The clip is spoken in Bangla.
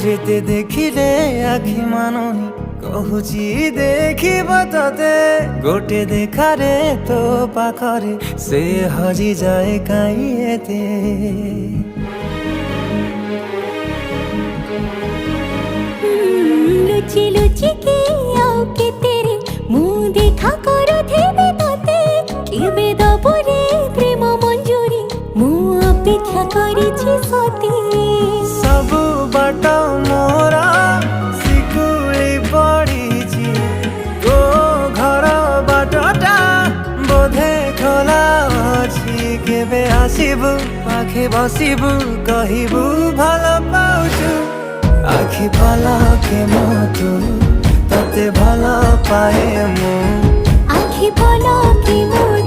যেতে দেখিলে আখি মানুনি কহুচি দেখিব ততে গোটে দেখারে তো পাখরে সে হজি যায় কাই এতে লুচি লুচি কে আও কে তেরে মুহ দেখা করুথিবে ততে কেবে দবরে প্রেম মঞ্জুরি মু অপেক্ষা করিছি সতে सबु बाट मोरा सिकुड़ी पड़ीची तो घर बाटटा बोधे खोला अछि केबे आसिबु पाखे बसिबु कहिबु भल पाउछु आखि पलके मोतु तते भल पाए मु आखि पलके मोर